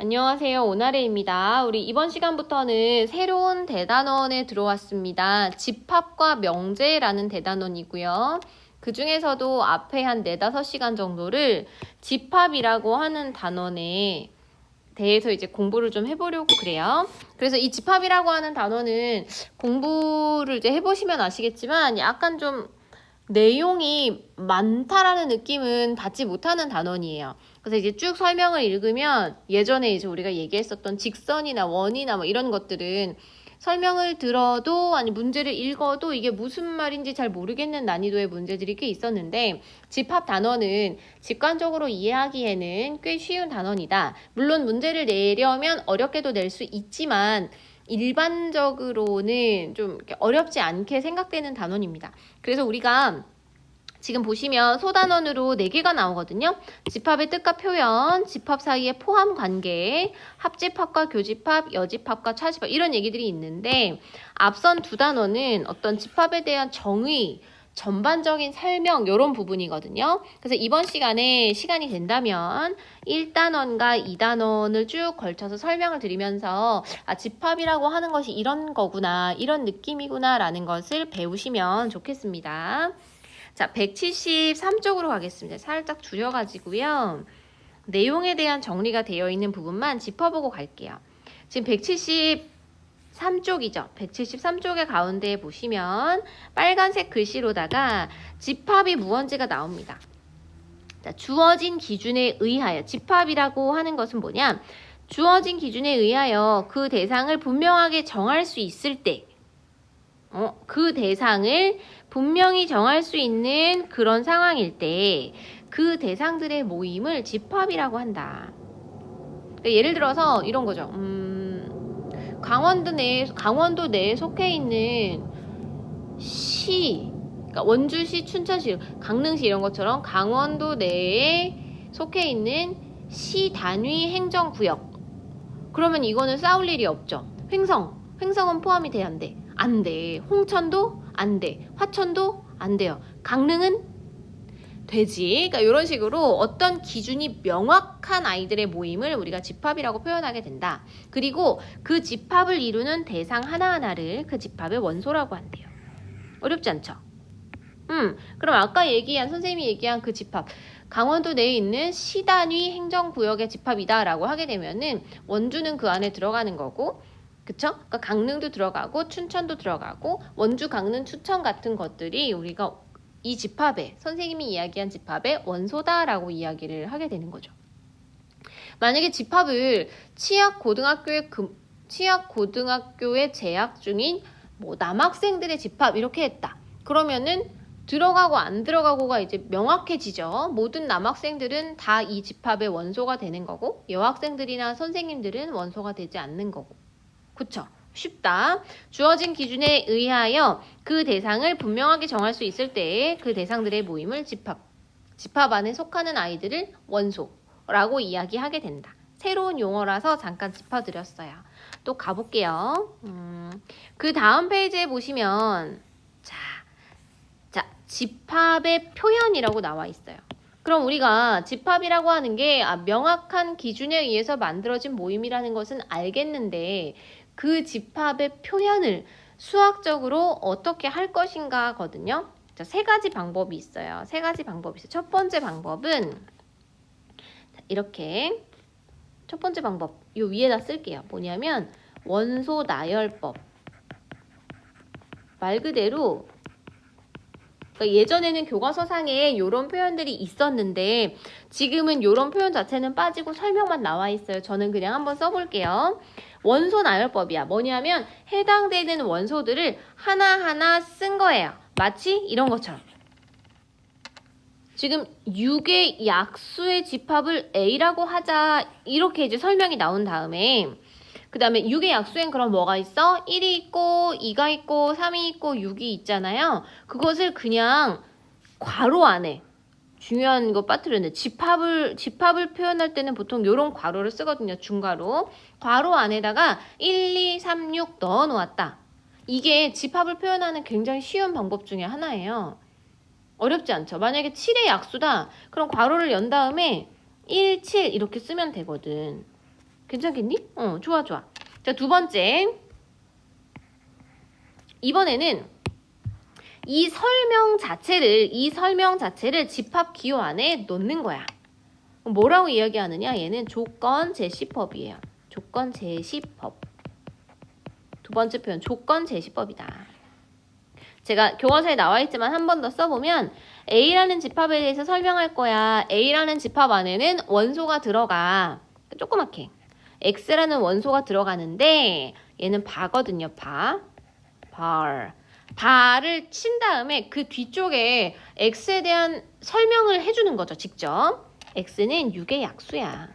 안녕하세요. 오나래입니다. 우리 이번 시간부터는 새로운 대단원에 들어왔습니다. 집합과 명제라는 대단원이고요. 그 중에서도 앞에 한 4, 5시간 정도를 집합이라고 하는 단원에 대해서 이제 공부를 좀 해보려고 그래요. 그래서 이 집합이라고 하는 단원은 공부를 이제 해보시면 아시겠지만 약간 좀 내용이 많다라는 느낌은 받지 못하는 단원이에요. 그래서 이제 쭉 설명을 읽으면 예전에 이제 우리가 얘기했었던 직선이나 원이나 뭐 이런 것들은 설명을 들어도 아니 문제를 읽어도 이게 무슨 말인지 잘 모르겠는 난이도의 문제들이 꽤 있었는데 집합 단원은 직관적으로 이해하기에는 꽤 쉬운 단원이다. 물론 문제를 내려면 어렵게도 낼 수 있지만 일반적으로는 좀 이렇게 어렵지 않게 생각되는 단원입니다. 그래서 우리가 지금 보시면 소단원으로 4개가 나오거든요. 집합의 뜻과 표현, 집합 사이의 포함 관계, 합집합과 교집합, 여집합과 차집합 이런 얘기들이 있는데 앞선 2단원은 어떤 집합에 대한 정의, 전반적인 설명 이런 부분이거든요. 그래서 이번 시간에 시간이 된다면 1단원과 2단원을 쭉 걸쳐서 설명을 드리면서 집합이라고 하는 것이 이런 거구나, 이런 느낌이구나 라는 것을 배우시면 좋겠습니다. 자, 173쪽으로 가겠습니다. 살짝 줄여가지고요. 내용에 대한 정리가 되어 있는 부분만 짚어보고 갈게요. 지금 173쪽이죠. 173쪽의 가운데에 보시면 빨간색 글씨로다가 집합이 무언지가 나옵니다. 자, 주어진 기준에 의하여 집합이라고 하는 것은 뭐냐? 주어진 기준에 의하여 그 대상을 분명하게 정할 수 있을 때 그 대상을 분명히 정할 수 있는 그런 상황일 때 그 대상들의 모임을 집합이라고 한다. 그러니까 예를 들어서 이런 거죠. 강원도 내에 속해 있는 시, 그러니까 원주시, 춘천시, 강릉시 이런 것처럼 강원도 내에 속해 있는 시 단위 행정구역. 그러면 이거는 싸울 일이 없죠. 횡성은 포함이 돼야 안 돼. 안 돼. 홍천도 안 돼. 화천도 안 돼요. 강릉은 되지. 그러니까 이런 식으로 어떤 기준이 명확한 아이들의 모임을 우리가 집합이라고 표현하게 된다. 그리고 그 집합을 이루는 대상 하나하나를 그 집합의 원소라고 한대요. 어렵지 않죠? 그럼 아까 선생님이 얘기한 그 집합, 강원도 내에 있는 시단위 행정구역의 집합이다라고 하게 되면은 원주는 그 안에 들어가는 거고, 그쵸? 그러니까 강릉도 들어가고 춘천도 들어가고 원주, 강릉, 춘천 같은 것들이 우리가 이 집합에 선생님이 이야기한 집합의 원소다라고 이야기를 하게 되는 거죠. 만약에 집합을 치약 고등학교에 재학 중인 뭐 남학생들의 집합 이렇게 했다. 그러면은 들어가고 안 들어가고가 이제 명확해지죠. 모든 남학생들은 다 이 집합의 원소가 되는 거고 여학생들이나 선생님들은 원소가 되지 않는 거고. 그쵸? 쉽다. 주어진 기준에 의하여 그 대상을 분명하게 정할 수 있을 때 그 대상들의 모임을 집합 안에 속하는 아이들을 원소라고 이야기하게 된다. 새로운 용어라서 잠깐 짚어드렸어요. 또 가볼게요. 그 다음 페이지에 보시면 자, 집합의 표현이라고 나와 있어요. 그럼 우리가 집합이라고 하는 게 명확한 기준에 의해서 만들어진 모임이라는 것은 알겠는데 그 집합의 표현을 수학적으로 어떻게 할 것인가 거든요. 자, 3가지 방법이 있어요. 첫 번째 방법은 이렇게 첫 번째 방법 요 위에다 쓸게요. 뭐냐면 원소 나열법. 말 그대로 그러니까 예전에는 교과서상에 이런 표현들이 있었는데 지금은 이런 표현 자체는 빠지고 설명만 나와 있어요. 저는 그냥 한번 써볼게요. 원소 나열법이야. 뭐냐면 해당되는 원소들을 하나하나 쓴 거예요. 마치 이런 것처럼. 지금 6의 약수의 집합을 A라고 하자 이렇게 이제 설명이 나온 다음에 그 다음에 6의 약수엔 그럼 뭐가 있어? 1이 있고 2가 있고 3이 있고 6이 있잖아요. 그것을 그냥 괄호 안에 중요한 거 빠뜨렸네. 집합을 표현할 때는 보통 이런 괄호를 쓰거든요. 중괄호. 괄호 안에다가 1, 2, 3, 6 넣어 놓았다. 이게 집합을 표현하는 굉장히 쉬운 방법 중에 하나예요. 어렵지 않죠? 만약에 7의 약수다. 그럼 괄호를 연 다음에 1, 7 이렇게 쓰면 되거든. 괜찮겠니? 좋아. 자, 두 번째. 이번에는 이 설명 자체를 집합 기호 안에 넣는 거야. 뭐라고 이야기하느냐? 얘는 조건 제시법이에요. 조건 제시법. 두 번째 표현, 조건 제시법이다. 제가 교과서에 나와 있지만 한 번 더 써보면 A라는 집합에 대해서 설명할 거야. A라는 집합 안에는 원소가 들어가. 조그맣게. X라는 원소가 들어가는데 얘는 바거든요. 바를 친 다음에 그 뒤쪽에 X에 대한 설명을 해주는 거죠. 직접. X는 6의 약수야.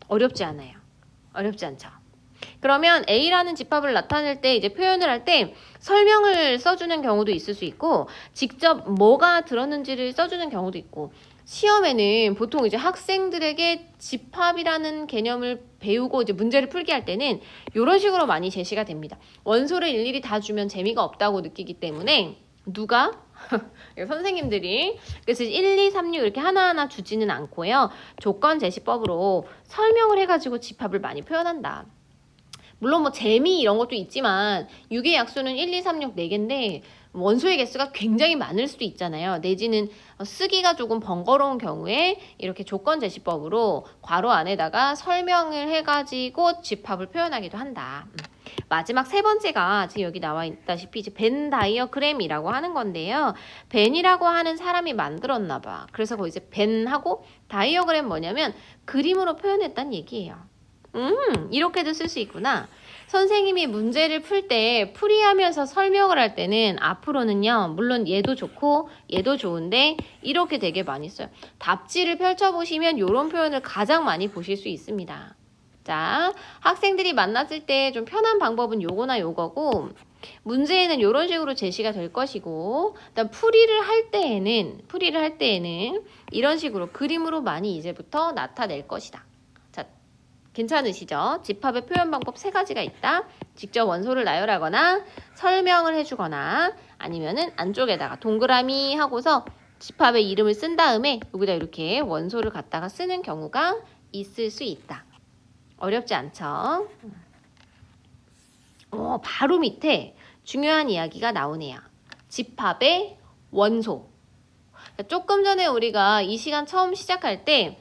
어렵지 않아요. 어렵지 않죠. 그러면 A라는 집합을 나타낼 때 이제 표현을 할 때 설명을 써주는 경우도 있을 수 있고 직접 뭐가 들었는지를 써주는 경우도 있고 시험에는 보통 이제 학생들에게 집합이라는 개념을 배우고 이제 문제를 풀게 할 때는 이런 식으로 많이 제시가 됩니다. 원소를 일일이 다 주면 재미가 없다고 느끼기 때문에 누가? 선생님들이 그래서 1, 2, 3, 6 이렇게 하나하나 주지는 않고요. 조건 제시법으로 설명을 해가지고 집합을 많이 표현한다. 물론 뭐 재미 이런 것도 있지만 6의 약수는 1, 2, 3, 6, 4개인데 원소의 개수가 굉장히 많을 수도 있잖아요. 내지는 쓰기가 조금 번거로운 경우에 이렇게 조건 제시법으로 괄호 안에다가 설명을 해가지고 집합을 표현하기도 한다. 마지막 세 번째가 지금 여기 나와 있다시피 이제 벤 다이어그램이라고 하는 건데요. 벤이라고 하는 사람이 만들었나 봐. 그래서 거기서 벤하고 다이어그램 뭐냐면 그림으로 표현했다는 얘기예요. 이렇게도 쓸 수 있구나. 선생님이 문제를 풀 때 풀이하면서 설명을 할 때는 앞으로는요. 물론 얘도 좋고 얘도 좋은데 이렇게 되게 많이 써요. 답지를 펼쳐보시면 이런 표현을 가장 많이 보실 수 있습니다. 자, 학생들이 만났을 때 좀 편한 방법은 요거나 요거고 문제에는 이런 식으로 제시가 될 것이고 그다음 풀이를 할 때에는 이런 식으로 그림으로 많이 이제부터 나타낼 것이다. 괜찮으시죠? 집합의 표현 방법 세 가지가 있다. 직접 원소를 나열하거나 설명을 해주거나 아니면은 안쪽에다가 동그라미 하고서 집합의 이름을 쓴 다음에 여기다 이렇게 원소를 갖다가 쓰는 경우가 있을 수 있다. 어렵지 않죠? 바로 밑에 중요한 이야기가 나오네요. 집합의 원소. 조금 전에 우리가 이 시간 처음 시작할 때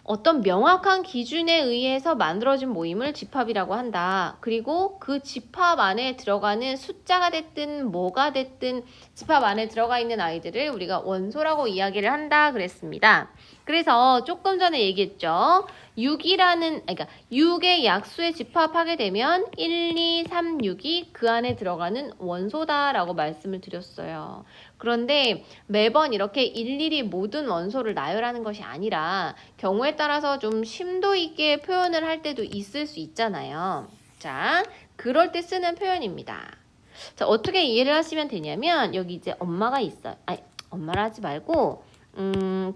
어떤 명확한 기준에 의해서 만들어진 모임을 집합이라고 한다. 그리고 그 집합 안에 들어가는 숫자가 됐든 뭐가 됐든 집합 안에 들어가 있는 아이들을 우리가 원소라고 이야기를 한다 그랬습니다. 그래서 조금 전에 얘기했죠. 6의 약수에 집합하게 되면 1, 2, 3, 6이 그 안에 들어가는 원소다라고 말씀을 드렸어요. 그런데 매번 이렇게 일일이 모든 원소를 나열하는 것이 아니라 경우에 따라서 좀 심도 있게 표현을 할 때도 있을 수 있잖아요. 자, 그럴 때 쓰는 표현입니다. 자, 어떻게 이해를 하시면 되냐면 여기 이제 엄마가 있어요. 엄마를 하지 말고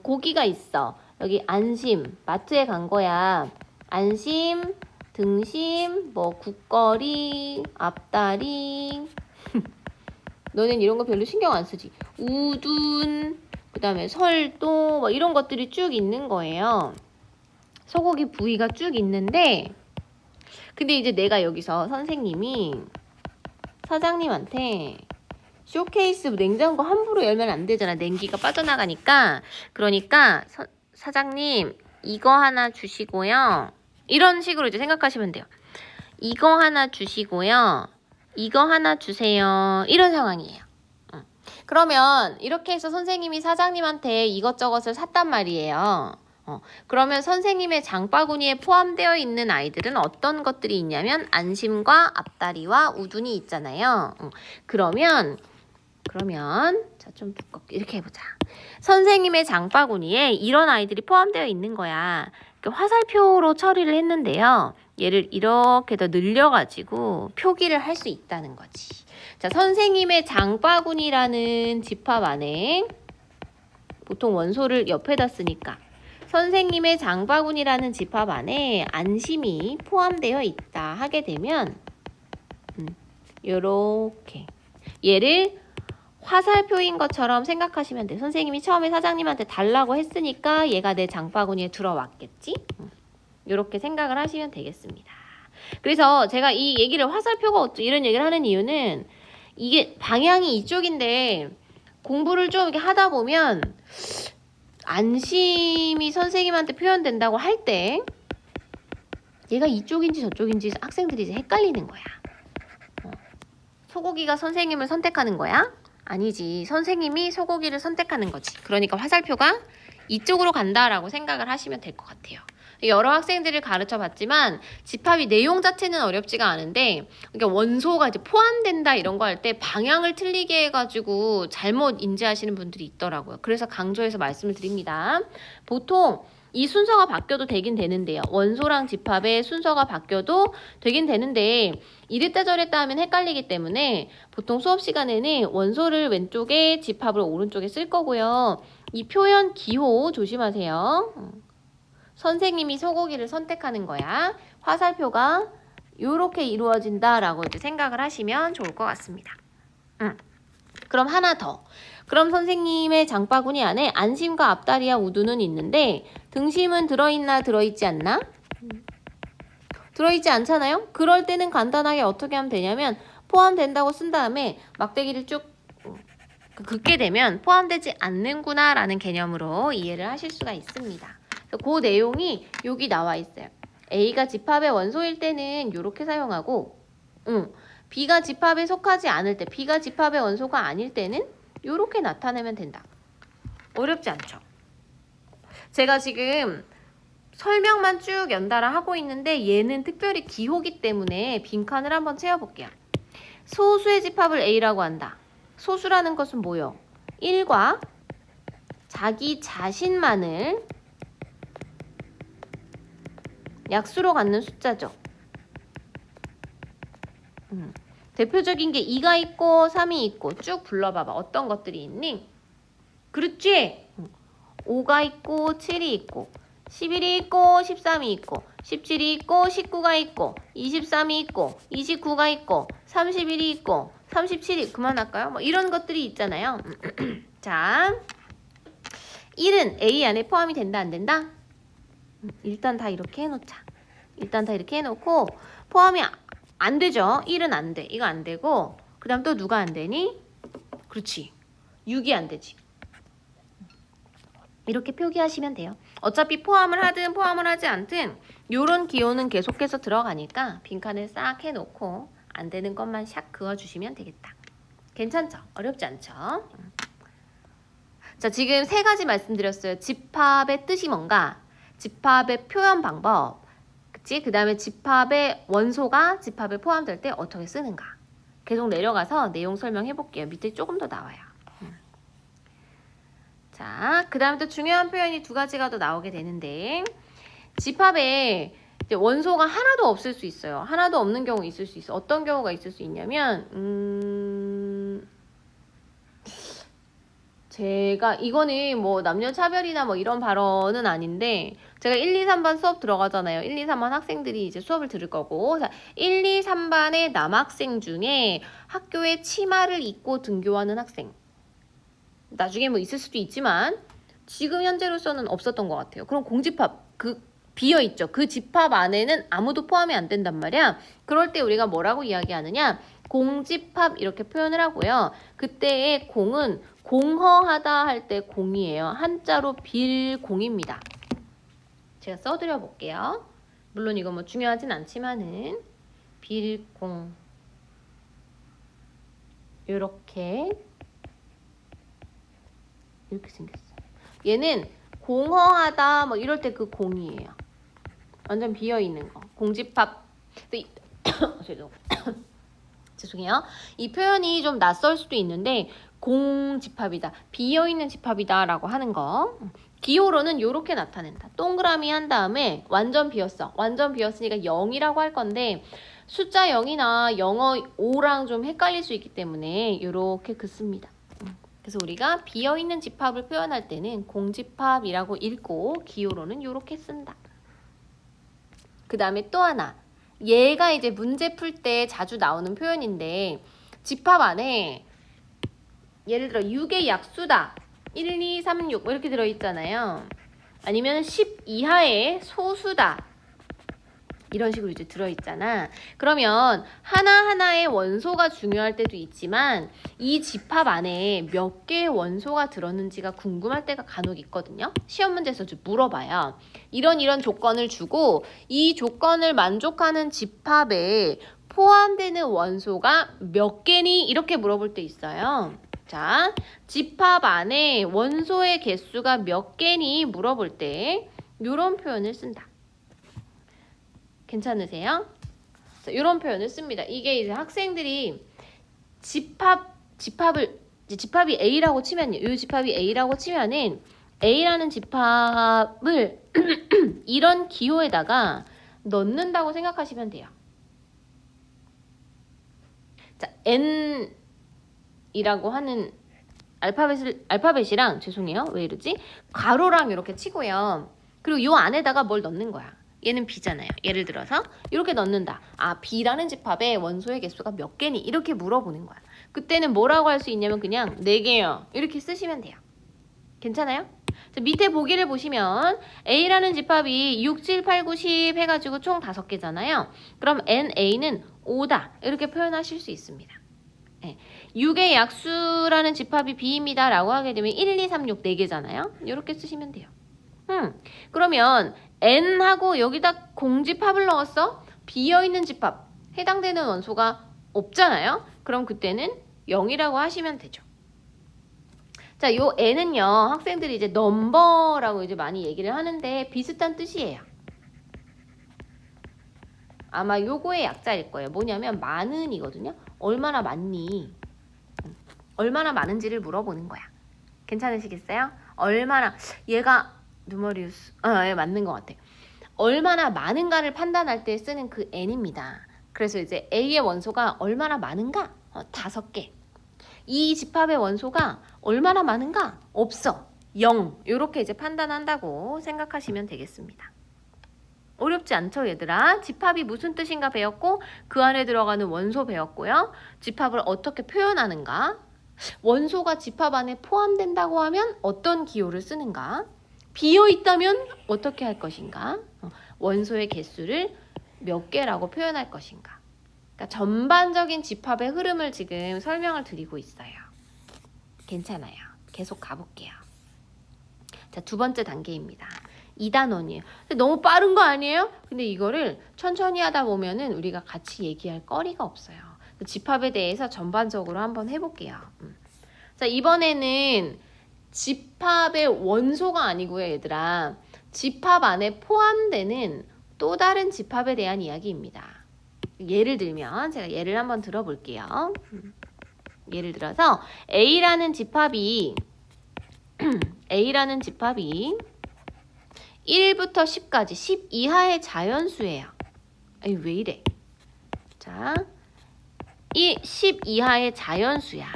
고기가 있어. 여기 안심, 마트에 간 거야. 안심, 등심, 뭐 국거리, 앞다리. 너넨 이런 거 별로 신경 안 쓰지. 우둔, 그 다음에 설도, 뭐 이런 것들이 쭉 있는 거예요. 소고기 부위가 쭉 있는데 근데 이제 내가 여기서 선생님이 사장님한테 쇼케이스 냉장고 함부로 열면 안 되잖아. 냉기가 빠져나가니까. 그러니까 사장님 이거 하나 주시고요. 이런 식으로 이제 생각하시면 돼요. 이거 하나 주시고요. 이거 하나 주세요. 이런 상황이에요. 그러면 이렇게 해서 선생님이 사장님한테 이것저것을 샀단 말이에요. 그러면 선생님의 장바구니에 포함되어 있는 아이들은 어떤 것들이 있냐면 안심과 앞다리와 우둔이 있잖아요. 그러면 자, 좀 두껍게 이렇게 해보자. 선생님의 장바구니에 이런 아이들이 포함되어 있는 거야. 화살표로 처리를 했는데요. 얘를 이렇게 더 늘려가지고 표기를 할 수 있다는 거지. 자, 선생님의 장바구니라는 집합 안에 보통 원소를 옆에다 쓰니까 선생님의 장바구니라는 집합 안에 안심이 포함되어 있다 하게 되면 요렇게 얘를 화살표인 것처럼 생각하시면 돼. 선생님이 처음에 사장님한테 달라고 했으니까 얘가 내 장바구니에 들어왔겠지? 이렇게 생각을 하시면 되겠습니다. 그래서 제가 이 얘기를 화살표가 어쩌 이런 얘기를 하는 이유는 이게 방향이 이쪽인데 공부를 좀 이렇게 하다 보면 안심이 선생님한테 표현된다고 할 때 얘가 이쪽인지 저쪽인지 학생들이 이제 헷갈리는 거야. 소고기가 선생님을 선택하는 거야? 아니지. 선생님이 소고기를 선택하는 거지. 그러니까 화살표가 이쪽으로 간다라고 생각을 하시면 될 것 같아요. 여러 학생들을 가르쳐 봤지만 집합이 내용 자체는 어렵지가 않은데 그러니까 원소가 이제 포함된다 이런 거 할 때 방향을 틀리게 해가지고 잘못 인지하시는 분들이 있더라고요. 그래서 강조해서 말씀을 드립니다. 보통 이 순서가 바뀌어도 되긴 되는데요. 원소랑 집합의 순서가 바뀌어도 되긴 되는데 이랬다 저랬다 하면 헷갈리기 때문에 보통 수업 시간에는 원소를 왼쪽에 집합을 오른쪽에 쓸 거고요. 이 표현 기호 조심하세요. 선생님이 소고기를 선택하는 거야. 화살표가 이렇게 이루어진다라고 이제 생각을 하시면 좋을 것 같습니다. 그럼 하나 더. 그럼 선생님의 장바구니 안에 안심과 앞다리와 우두는 있는데 등심은 들어있나 들어있지 않나? 들어있지 않잖아요? 그럴 때는 간단하게 어떻게 하면 되냐면 포함된다고 쓴 다음에 막대기를 쭉 긋게 되면 포함되지 않는구나 라는 개념으로 이해를 하실 수가 있습니다. 그 내용이 여기 나와 있어요. A가 집합의 원소일 때는 이렇게 사용하고 B가 집합에 속하지 않을 때, B가 집합의 원소가 아닐 때는 이렇게 나타내면 된다. 어렵지 않죠? 제가 지금 설명만 쭉 연달아 하고 있는데 얘는 특별히 기호기 때문에 빈칸을 한번 채워볼게요. 소수의 집합을 A라고 한다. 소수라는 것은 뭐요? 1과 자기 자신만을 약수로 갖는 숫자죠. 대표적인 게 2가 있고 3이 있고 쭉 불러봐봐. 어떤 것들이 있니? 그렇지? 5가 있고 7이 있고 11이 있고 13이 있고 17이 있고 19가 있고 23이 있고 29가 있고 31이 있고 37이 그만할까요? 뭐 이런 것들이 있잖아요. 자, 1은 A 안에 포함이 된다 안 된다? 일단 다 이렇게 해놓자. 일단 다 이렇게 해놓고 포함이 안 되죠. 1은 안 돼. 이거 안 되고 그 다음 또 누가 안 되니? 그렇지. 6이 안 되지. 이렇게 표기하시면 돼요. 어차피 포함을 하든 포함을 하지 않든 요런 기호는 계속해서 들어가니까 빈칸을 싹 해놓고 안 되는 것만 샥 그어주시면 되겠다. 괜찮죠? 어렵지 않죠? 자, 지금 세 가지 말씀드렸어요. 집합의 뜻이 뭔가, 집합의 표현 방법, 그치? 그 다음에 집합의 원소가 집합에 포함될 때 어떻게 쓰는가. 계속 내려가서 내용 설명해 볼게요. 밑에 조금 더 나와요. 자, 그 다음에 또 중요한 표현이 두 가지가 더 나오게 되는데 집합에 이제 원소가 하나도 없을 수 있어요. 하나도 없는 경우 있을 수 있어. 어떤 경우가 있을 수 있냐면 제가 이거는 뭐 남녀 차별이나 뭐 이런 발언은 아닌데 제가 1, 2, 3반 수업 들어가잖아요. 1, 2, 3반 학생들이 이제 수업을 들을 거고 자, 1, 2, 3반의 남학생 중에 학교에 치마를 입고 등교하는 학생 나중에 뭐 있을 수도 있지만 지금 현재로서는 없었던 것 같아요. 그럼 공집합 비어있죠. 그 집합 안에는 아무도 포함이 안 된단 말이야. 그럴 때 우리가 뭐라고 이야기하느냐 공집합 이렇게 표현을 하고요. 그때의 공은 공허하다 할 때 공이에요. 한자로 빌공입니다. 제가 써드려 볼게요. 물론 이거 뭐 중요하진 않지만은 빌공 이렇게 생겼어요. 얘는 공허하다 뭐 이럴 때 그 공이에요. 완전 비어있는 거. 공집합. 죄송해요. 이 표현이 좀 낯설 수도 있는데 공집합이다. 비어있는 집합이다 라고 하는 거. 기호로는 이렇게 나타낸다. 동그라미 한 다음에 완전 비었어. 완전 비었으니까 0이라고 할 건데 숫자 0이나 영어 5랑 좀 헷갈릴 수 있기 때문에 이렇게 긋습니다. 그래서 우리가 비어있는 집합을 표현할 때는 공집합이라고 읽고 기호로는 이렇게 쓴다. 그 다음에 또 하나. 얘가 이제 문제 풀 때 자주 나오는 표현인데 집합 안에 예를 들어 6의 약수다. 1, 2, 3, 6 이렇게 들어있잖아요. 아니면 10 이하의 소수다. 이런 식으로 이제 들어있잖아. 그러면 하나하나의 원소가 중요할 때도 있지만 이 집합 안에 몇 개의 원소가 들었는지가 궁금할 때가 간혹 있거든요. 시험 문제에서 좀 물어봐요. 이런 조건을 주고 이 조건을 만족하는 집합에 포함되는 원소가 몇 개니? 이렇게 물어볼 때 있어요. 자, 집합 안에 원소의 개수가 몇 개니? 물어볼 때 이런 표현을 쓴다. 괜찮으세요? 이런 표현을 씁니다. 이게 이제 학생들이 집합이 A라고 치면요. 이 집합이 A라고 치면은 A라는 집합을 이런 기호에다가 넣는다고 생각하시면 돼요. 자, N이라고 하는 알파벳이랑 죄송해요. 왜 이러지? 괄호랑 이렇게 치고요. 그리고 요 안에다가 뭘 넣는 거야. 얘는 B잖아요. 예를 들어서 이렇게 넣는다. 아, B라는 집합의 원소의 개수가 몇 개니? 이렇게 물어보는 거야. 그때는 뭐라고 할 수 있냐면 그냥 4개요. 이렇게 쓰시면 돼요. 괜찮아요? 자, 밑에 보기를 보시면 A라는 집합이 6, 7, 8, 9, 10 해가지고 총 5개잖아요. 그럼 NA는 5다. 이렇게 표현하실 수 있습니다. 네. 6의 약수라는 집합이 B입니다. 라고 하게 되면 1, 2, 3, 6 4개잖아요. 이렇게 쓰시면 돼요. 그러면 N하고 여기다 공집합을 넣었어? 비어있는 집합 해당되는 원소가 없잖아요. 그럼 그때는 0이라고 하시면 되죠. 자, 요 N은요 학생들이 이제 넘버라고 이제 많이 얘기를 하는데 비슷한 뜻이에요. 아마 요거의 약자일 거예요. 뭐냐면 많은이거든요. 얼마나 많니? 얼마나 많은지를 물어보는 거야. 괜찮으시겠어요? 얼마나 얘가 누머리우스 예, 맞는 것 같아. 얼마나 많은가를 판단할 때 쓰는 그 n입니다. 그래서 이제 A의 원소가 얼마나 많은가? 5개. 이 집합의 원소가 얼마나 많은가? 없어. 0. 이렇게 이제 판단한다고 생각하시면 되겠습니다. 어렵지 않죠, 얘들아? 집합이 무슨 뜻인가 배웠고 그 안에 들어가는 원소 배웠고요. 집합을 어떻게 표현하는가? 원소가 집합 안에 포함된다고 하면 어떤 기호를 쓰는가? 비어있다면 어떻게 할 것인가? 원소의 개수를 몇 개라고 표현할 것인가? 그러니까 전반적인 집합의 흐름을 지금 설명을 드리고 있어요. 괜찮아요. 계속 가볼게요. 자, 2번째 단계입니다. 2단원이에요. 너무 빠른 거 아니에요? 근데 이거를 천천히 하다 보면은 우리가 같이 얘기할 거리가 없어요. 집합에 대해서 전반적으로 한번 해볼게요. 자, 이번에는 집합의 원소가 아니고요, 얘들아. 집합 안에 포함되는 또 다른 집합에 대한 이야기입니다. 예를 들면 제가 예를 한번 들어볼게요. 예를 들어서 A라는 집합이 1부터 10까지 10 이하의 자연수예요. 아니, 왜 이래? 자, 10 이하의 자연수야.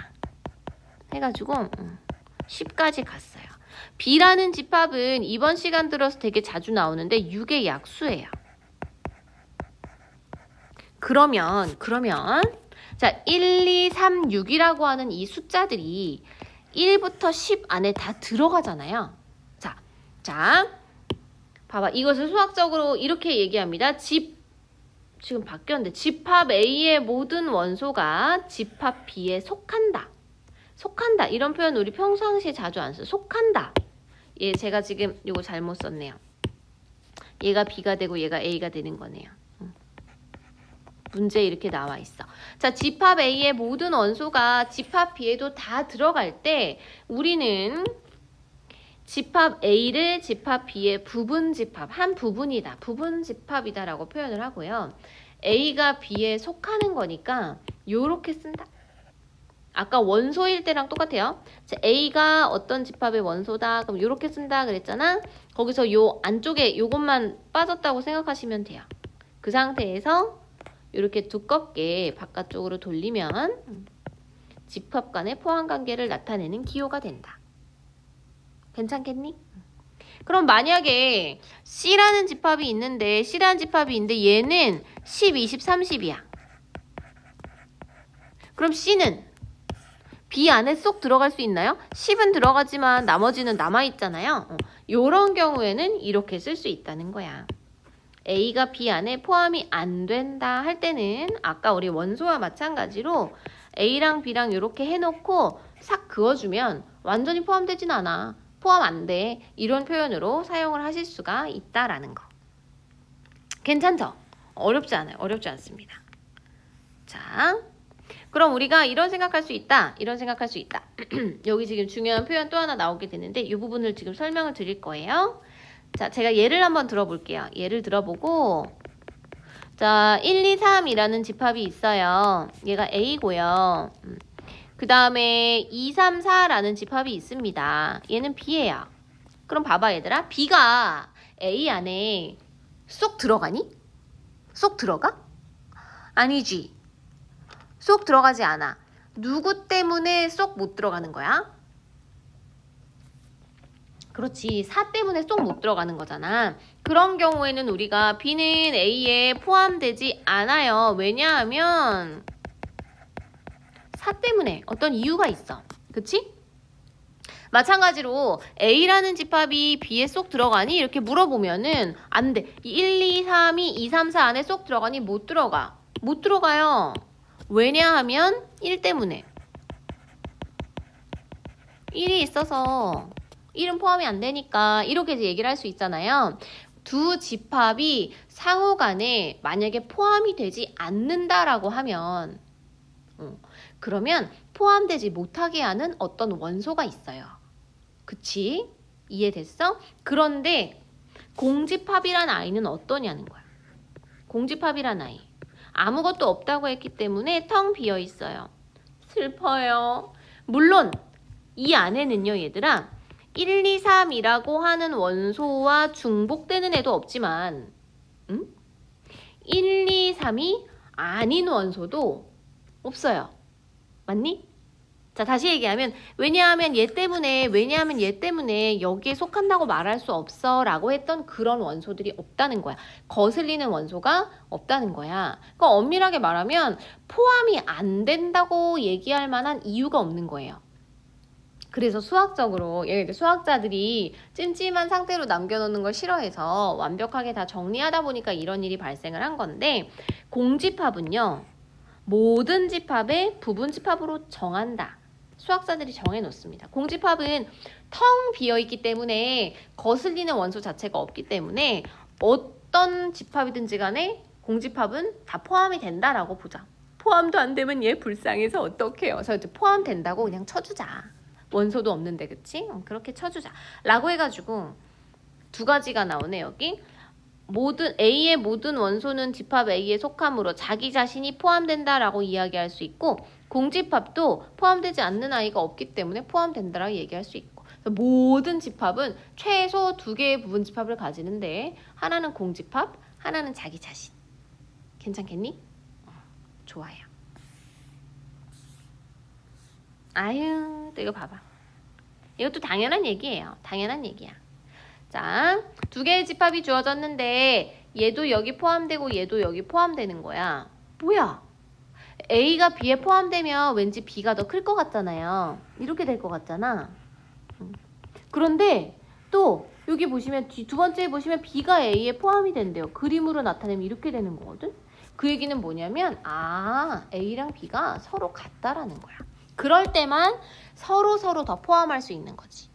해가지고 10까지 갔어요. B라는 집합은 이번 시간 들어서 되게 자주 나오는데 6의 약수예요. 그러면 자, 1, 2, 3, 6이라고 하는 이 숫자들이 1부터 10 안에 다 들어가잖아요. 자, 봐봐. 이것을 수학적으로 이렇게 얘기합니다. 지금 바뀌었는데 집합 A의 모든 원소가 집합 B에 속한다. 이런 표현 우리 평상시에 자주 안 써요. 속한다. 예, 제가 지금 이거 잘못 썼네요. 얘가 B가 되고 얘가 A가 되는 거네요. 문제에 이렇게 나와 있어. 자, 집합 A의 모든 원소가 집합 B에도 다 들어갈 때 우리는 집합 A를 집합 B의 부분 집합, 한 부분이다. 부분 집합이다 라고 표현을 하고요. A가 B에 속하는 거니까 요렇게 쓴다. 아까 원소일 때랑 똑같아요. 자, A가 어떤 집합의 원소다. 그럼 요렇게 쓴다 그랬잖아. 거기서 요 안쪽에 요것만 빠졌다고 생각하시면 돼요. 그 상태에서 이렇게 두껍게 바깥쪽으로 돌리면 집합 간의 포함 관계를 나타내는 기호가 된다. 괜찮겠니? 그럼 만약에 C라는 집합이 있는데 얘는 10, 20, 30이야. 그럼 C는 B 안에 쏙 들어갈 수 있나요? 10은 들어가지만 나머지는 남아있잖아요. 요런 경우에는 이렇게 쓸 수 있다는 거야. A가 B 안에 포함이 안 된다 할 때는 아까 우리 원소와 마찬가지로 A랑 B랑 이렇게 해놓고 싹 그어주면 완전히 포함되진 않아. 포함 안 돼. 이런 표현으로 사용을 하실 수가 있다라는 거. 괜찮죠? 어렵지 않아요. 어렵지 않습니다. 자, 그럼 우리가 이런 생각할 수 있다. 이런 생각할 수 있다. 여기 지금 중요한 표현 또 하나 나오게 되는데 이 부분을 지금 설명을 드릴 거예요. 자, 제가 예를 한번 들어볼게요. 예를 들어보고 자, 1, 2, 3이라는 집합이 있어요. 얘가 A고요. 그 다음에 2, 3, 4라는 집합이 있습니다. 얘는 B예요. 그럼 봐봐 얘들아. B가 A 안에 쏙 들어가니? 쏙 들어가? 아니지. 쏙 들어가지 않아. 누구 때문에 쏙 못 들어가는 거야? 그렇지. 4 때문에 쏙 못 들어가는 거잖아. 그런 경우에는 우리가 B는 A에 포함되지 않아요. 왜냐하면 4 때문에 어떤 이유가 있어. 그치? 마찬가지로 A라는 집합이 B에 쏙 들어가니? 이렇게 물어보면은 안 돼. 1, 2, 3이 2, 3, 4 안에 쏙 들어가니? 못 들어가. 못 들어가요. 왜냐하면 1 때문에. 1이 있어서 1은 포함이 안 되니까 이렇게 얘기를 할 수 있잖아요. 두 집합이 상호 간에 만약에 포함이 되지 않는다라고 하면 그러면 포함되지 못하게 하는 어떤 원소가 있어요. 그치? 이해됐어? 그런데 공집합이란 아이는 어떠냐는 거야. 공집합이란 아이. 아무것도 없다고 했기 때문에 텅 비어 있어요. 슬퍼요. 물론 이 안에는요 얘들아 1, 2, 3이라고 하는 원소와 중복되는 애도 없지만 1, 2, 3이 아닌 원소도 없어요. 맞니? 자, 다시 얘기하면 왜냐하면 얘 때문에 여기에 속한다고 말할 수 없어 라고 했던 그런 원소들이 없다는 거야. 거슬리는 원소가 없다는 거야. 그러니까 엄밀하게 말하면 포함이 안 된다고 얘기할 만한 이유가 없는 거예요. 그래서 수학적으로 예를 들어 수학자들이 찜찜한 상태로 남겨놓는 걸 싫어해서 완벽하게 다 정리하다 보니까 이런 일이 발생을 한 건데 공집합은요. 모든 집합의 부분 집합으로 정한다. 수학자들이 정해놓습니다. 공집합은 텅 비어있기 때문에 거슬리는 원소 자체가 없기 때문에 어떤 집합이든지 간에 공집합은 다 포함이 된다라고 보자. 포함도 안 되면 얘 불쌍해서 어떡해요. 그래서 이제 포함된다고 그냥 쳐주자. 원소도 없는데 그치? 그렇게 쳐주자. 라고 해가지고 두 가지가 나오네 여기. A의 모든 원소는 집합 A에 속함으로 자기 자신이 포함된다라고 이야기할 수 있고 공집합도 포함되지 않는 아이가 없기 때문에 포함된다라고 얘기할 수 있고 모든 집합은 최소 2개의 부분 집합을 가지는데 하나는 공집합, 하나는 자기 자신. 괜찮겠니? 좋아요. 아유, 또 이거 봐봐. 이것도 당연한 얘기예요. 당연한 얘기야. 자, 2개의 집합이 주어졌는데 얘도 여기 포함되고 얘도 여기 포함되는 거야. 뭐야? A가 B에 포함되면 왠지 B가 더 클 것 같잖아요. 이렇게 될 것 같잖아. 그런데 또 여기 보시면 두 번째에 보시면 B가 A에 포함이 된대요. 그림으로 나타내면 이렇게 되는 거거든. 그 얘기는 뭐냐면 A랑 B가 서로 같다라는 거야. 그럴 때만 서로 더 포함할 수 있는 거지.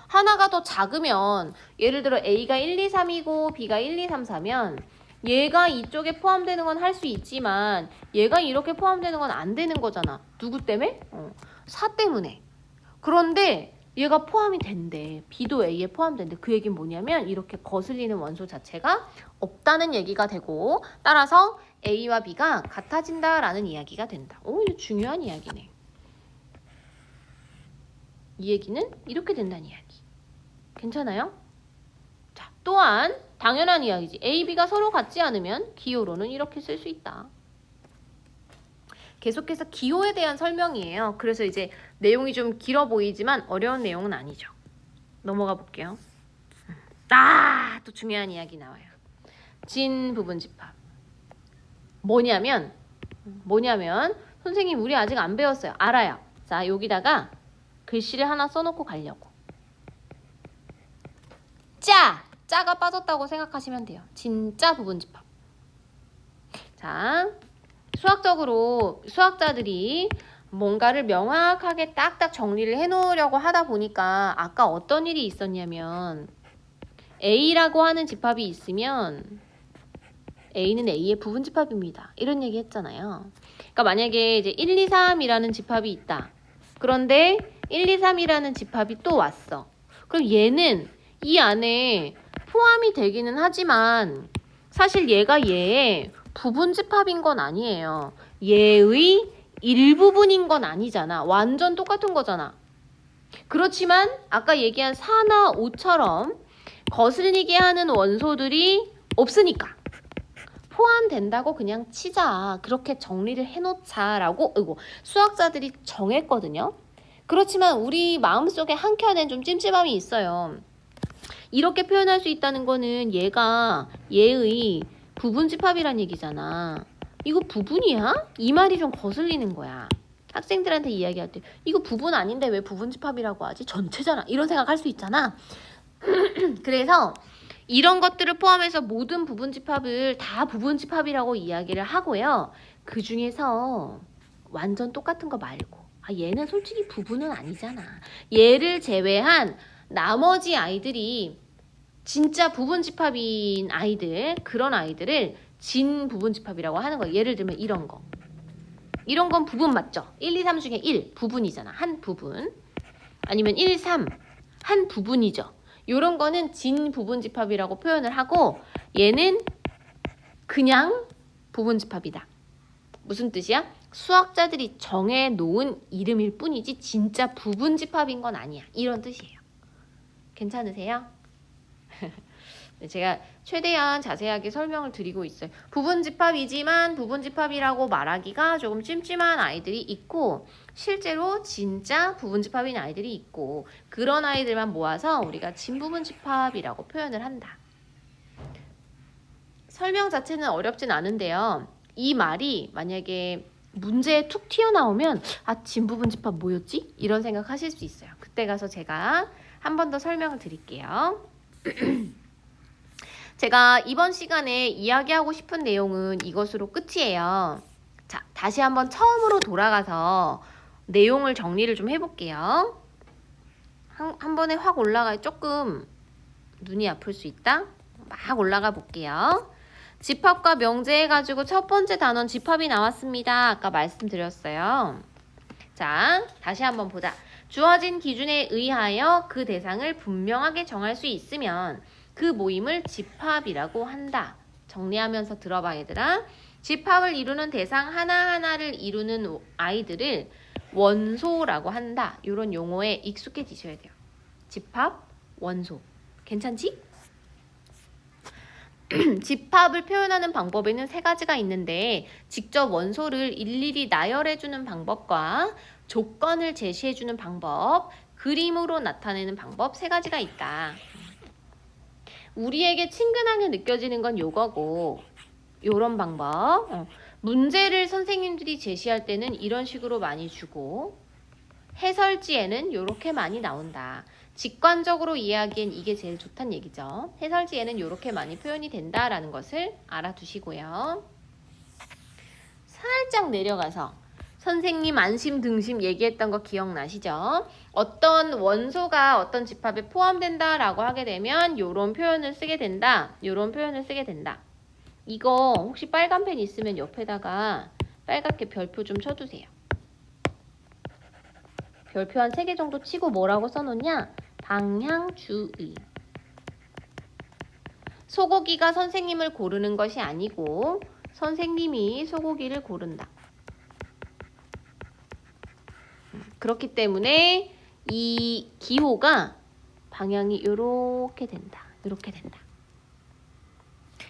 하나가 더 작으면 예를 들어 A가 1, 2, 3이고 B가 1, 2, 3, 4면 얘가 이쪽에 포함되는 건 할 수 있지만 얘가 이렇게 포함되는 건 안 되는 거잖아. 누구 때문에? 4 때문에. 그런데 얘가 포함이 된대. B도 A에 포함된대. 그 얘기는 뭐냐면 이렇게 거슬리는 원소 자체가 없다는 얘기가 되고 따라서 A와 B가 같아진다라는 이야기가 된다. 오, 이거 중요한 이야기네. 이 얘기는 이렇게 된다는 이야기. 괜찮아요? 자, 또한 당연한 이야기지. A, B가 서로 같지 않으면 기호로는 이렇게 쓸 수 있다. 계속해서 기호에 대한 설명이에요. 그래서 이제 내용이 좀 길어 보이지만 어려운 내용은 아니죠. 넘어가 볼게요. 또 중요한 이야기 나와요. 진 부분 집합. 뭐냐면 선생님 우리 아직 안 배웠어요. 알아요. 자, 여기다가 글씨를 하나 써놓고 가려고. 짜가 빠졌다고 생각하시면 돼요. 진짜 부분집합. 자, 수학적으로 수학자들이 뭔가를 명확하게 딱딱 정리를 해놓으려고 하다 보니까 아까 어떤 일이 있었냐면 A라고 하는 집합이 있으면 A는 A의 부분집합입니다. 이런 얘기 했잖아요. 그러니까 만약에 이제 1, 2, 3이라는 집합이 있다. 그런데 1, 2, 3이라는 집합이 또 왔어. 그럼 얘는 이 안에 포함이 되기는 하지만 사실 얘가 얘의 부분집합인 건 아니에요. 얘의 일부분인 건 아니잖아. 완전 똑같은 거잖아. 그렇지만 아까 얘기한 4나 5처럼 거슬리게 하는 원소들이 없으니까 포함된다고 그냥 치자. 그렇게 정리를 해놓자라고 수학자들이 정했거든요. 그렇지만 우리 마음속에 한켠엔 좀 찜찜함이 있어요. 이렇게 표현할 수 있다는 거는 얘가 얘의 부분집합이란 얘기잖아. 이거 부분이야? 이 말이 좀 거슬리는 거야. 학생들한테 이야기할 때 이거 부분 아닌데 왜 부분집합이라고 하지? 전체잖아. 이런 생각할 수 있잖아. 그래서 이런 것들을 포함해서 모든 부분집합을 다 부분집합이라고 이야기를 하고요. 그 중에서 완전 똑같은 거 말고 얘는 솔직히 부분은 아니잖아. 얘를 제외한 나머지 아이들이 진짜 부분집합인 아이들, 그런 아이들을 진부분집합이라고 하는 거예요. 예를 들면 이런 거. 이런 건 부분 맞죠? 1, 2, 3 중에 1, 부분이잖아. 한 부분. 아니면 1, 3, 한 부분이죠. 이런 거는 진부분집합이라고 표현을 하고 얘는 그냥 부분집합이다. 무슨 뜻이야? 수학자들이 정해놓은 이름일 뿐이지 진짜 부분집합인 건 아니야. 이런 뜻이에요. 괜찮으세요? 제가 최대한 자세하게 설명을 드리고 있어요. 부분집합이지만 부분집합이라고 말하기가 조금 찜찜한 아이들이 있고 실제로 진짜 부분집합인 아이들이 있고 그런 아이들만 모아서 우리가 진부분집합이라고 표현을 한다. 설명 자체는 어렵진 않은데요. 이 말이 만약에 문제에 툭 튀어나오면 진부분집합 뭐였지? 이런 생각 하실 수 있어요. 그때 가서 제가 한 번 더 설명을 드릴게요. 제가 이번 시간에 이야기하고 싶은 내용은 이것으로 끝이에요. 자, 다시 한번 처음으로 돌아가서 내용을 정리를 좀 해볼게요. 한 번에 확 올라가 조금 눈이 아플 수 있다? 막 올라가 볼게요. 집합과 명제 해가지고 첫 번째 단원 집합이 나왔습니다. 아까 말씀드렸어요. 자, 다시 한번 보자. 주어진 기준에 의하여 그 대상을 분명하게 정할 수 있으면 그 모임을 집합이라고 한다. 정리하면서 들어봐 얘들아. 집합을 이루는 대상 하나하나를 이루는 아이들을 원소라고 한다. 이런 용어에 익숙해지셔야 돼요. 집합, 원소. 괜찮지? 집합을 표현하는 방법에는 세 가지가 있는데 직접 원소를 일일이 나열해주는 방법과 조건을 제시해주는 방법, 그림으로 나타내는 방법 세 가지가 있다. 우리에게 친근하게 느껴지는 건 요거고 요런 방법. 문제를 선생님들이 제시할 때는 이런 식으로 많이 주고 해설지에는 요렇게 많이 나온다. 직관적으로 이해하기엔 이게 제일 좋다는 얘기죠. 해설지에는 요렇게 많이 표현이 된다라는 것을 알아두시고요. 살짝 내려가서 선생님 안심 등심 얘기했던 거 기억나시죠? 어떤 원소가 어떤 집합에 포함된다라고 하게 되면 요런 표현을 쓰게 된다. 요런 표현을 쓰게 된다. 이거 혹시 빨간 펜 있으면 옆에다가 빨갛게 별표 좀 쳐두세요. 별표 한 3개 정도 치고 뭐라고 써놓냐? 방향주의. 소고기가 선생님을 고르는 것이 아니고 선생님이 소고기를 고른다. 그렇기 때문에 이 기호가 방향이 이렇게 된다. 이렇게 된다.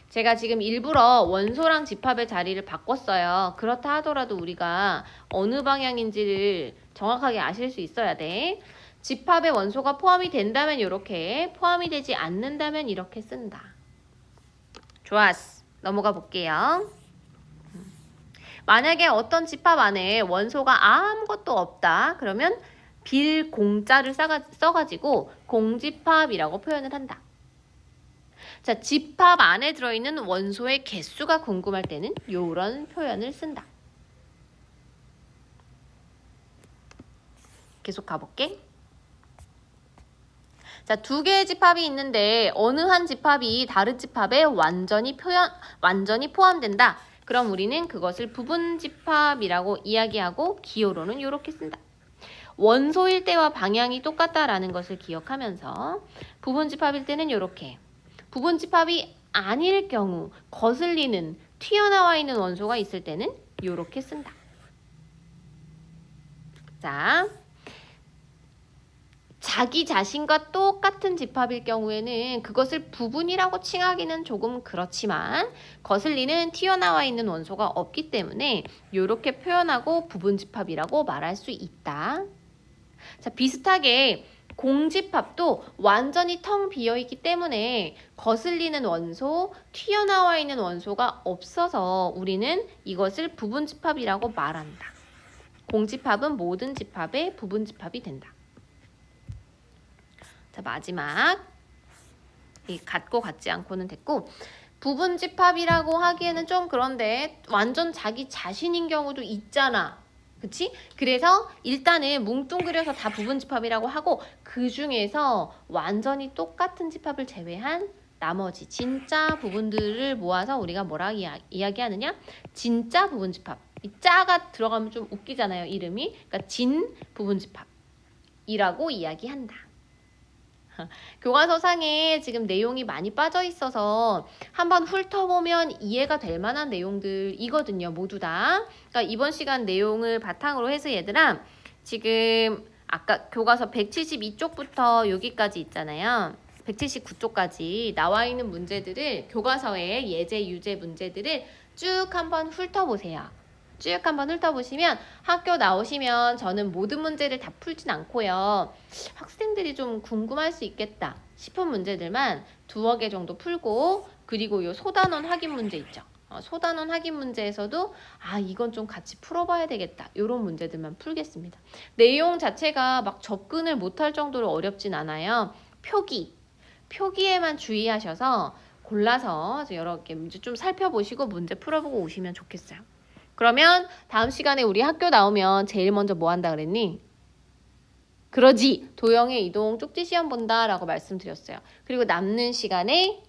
제가 지금 일부러 원소랑 집합의 자리를 바꿨어요. 그렇다 하더라도 우리가 어느 방향인지를 정확하게 아실 수 있어야 돼. 집합의 원소가 포함이 된다면 이렇게, 포함이 되지 않는다면 이렇게 쓴다. 좋았어. 넘어가 볼게요. 만약에 어떤 집합 안에 원소가 아무것도 없다. 그러면 빌공자를 써가지고 공집합이라고 표현을 한다. 자, 집합 안에 들어있는 원소의 개수가 궁금할 때는 이런 표현을 쓴다. 계속 가볼게. 자, 두 개의 집합이 있는데 어느 한 집합이 다른 집합에 완전히 포함된다. 그럼 우리는 그것을 부분집합이라고 이야기하고 기호로는 이렇게 쓴다. 원소일 때와 방향이 똑같다라는 것을 기억하면서 부분집합일 때는 이렇게. 부분집합이 아닐 경우 거슬리는 튀어나와 있는 원소가 있을 때는 이렇게 쓴다. 자, 자기 자신과 똑같은 집합일 경우에는 그것을 부분이라고 칭하기는 조금 그렇지만 거슬리는 튀어나와 있는 원소가 없기 때문에 이렇게 표현하고 부분집합이라고 말할 수 있다. 자, 비슷하게 공집합도 완전히 텅 비어있기 때문에 거슬리는 원소, 튀어나와 있는 원소가 없어서 우리는 이것을 부분집합이라고 말한다. 공집합은 모든 집합의 부분집합이 된다. 자, 마지막 이 같고 같지 않고는 됐고 부분집합이라고 하기에는 좀 그런데 완전 자기 자신인 경우도 있잖아. 그치? 그래서 일단은 뭉뚱그려서 다 부분집합이라고 하고 그 중에서 완전히 똑같은 집합을 제외한 나머지 진짜 부분들을 모아서 우리가 뭐라 이야기하느냐? 진짜 부분집합. 이 짜가 들어가면 좀 웃기잖아요, 이름이. 그러니까 진 부분집합이라고 이야기한다. 교과서상에 지금 내용이 많이 빠져 있어서 한번 훑어보면 이해가 될 만한 내용들이거든요. 모두 다. 그러니까 이번 시간 내용을 바탕으로 해서 얘들아 지금 아까 교과서 172쪽부터 여기까지 있잖아요. 179쪽까지 나와 있는 문제들을 교과서의 예제, 유제 문제들을 쭉 한번 훑어보세요. 쭉 한번 훑어보시면 학교 나오시면 저는 모든 문제를 다 풀진 않고요. 학생들이 좀 궁금할 수 있겠다 싶은 문제들만 2개 정도 풀고 그리고 요 소단원 확인 문제 있죠. 소단원 확인 문제에서도 이건 좀 같이 풀어봐야 되겠다. 이런 문제들만 풀겠습니다. 내용 자체가 막 접근을 못할 정도로 어렵진 않아요. 표기에만 주의하셔서 골라서 여러 개 문제 좀 살펴보시고 문제 풀어보고 오시면 좋겠어요. 그러면 다음 시간에 우리 학교 나오면 제일 먼저 뭐 한다 그랬니? 그러지. 도형의 이동 쪽지 시험 본다 라고 말씀드렸어요. 그리고 남는 시간에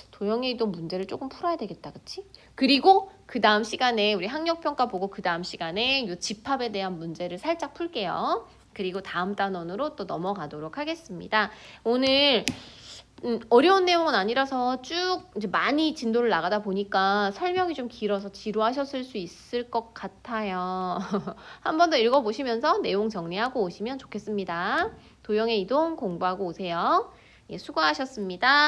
도형의 이동 문제를 조금 풀어야 되겠다. 그치? 그리고 그 다음 시간에 우리 학력평가 보고 그 다음 시간에 이 집합에 대한 문제를 살짝 풀게요. 그리고 다음 단원으로 또 넘어가도록 하겠습니다. 오늘 어려운 내용은 아니라서 쭉 이제 많이 진도를 나가다 보니까 설명이 좀 길어서 지루하셨을 수 있을 것 같아요. 한 번 더 읽어보시면서 내용 정리하고 오시면 좋겠습니다. 도형의 이동 공부하고 오세요. 예, 수고하셨습니다.